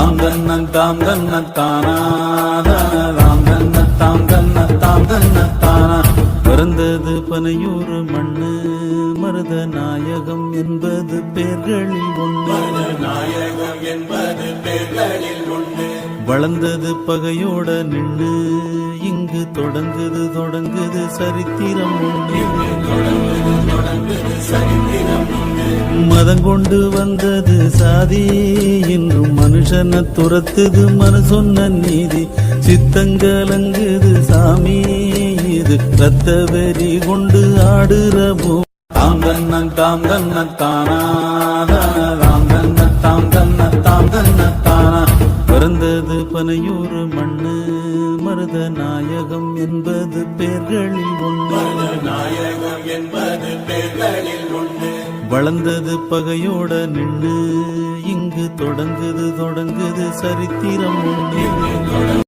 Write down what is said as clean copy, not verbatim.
தாம் தன்ன தாம் தன்ன தானா தாம் தன்ன தாம் தன்ன தாம் தன்ன தானா. பிறந்தது பனையூறு மண்ணு மருத நாயகம் என்பது பேர்களில் ஒன்று. நாயகம் என்பது பேர்களில் ஒன்று. வளர்ந்தது பகையோட நின்று இங்கு தொடங்குது சரித்திரம் ஒன்று. சரித்திரம் ஒன்று. மதம் கொண்டு வந்தது சாதி இன்றும் மனுஷனை துரத்துது மனு சொன்ன நீதி. சித்தங்கலங்குது சாமி இது ரத்த வெறி கொண்டு ஆடுற பூ. தாம் தன்ன தாம் தன்ன தானா தாம் தன்ன தாம் தன்ன தாம் தன்ன தானா. பிறந்தது பனையூறு மண்ணு மருத நாயகம் என்பது பேர்களில் ஒன்று. நாயகம் என்பது பேர்களில் ஒன்று. வளர்ந்தது பகையோட நின்று இங்கு தொடங்குது சரித்திரம் ஒன்று.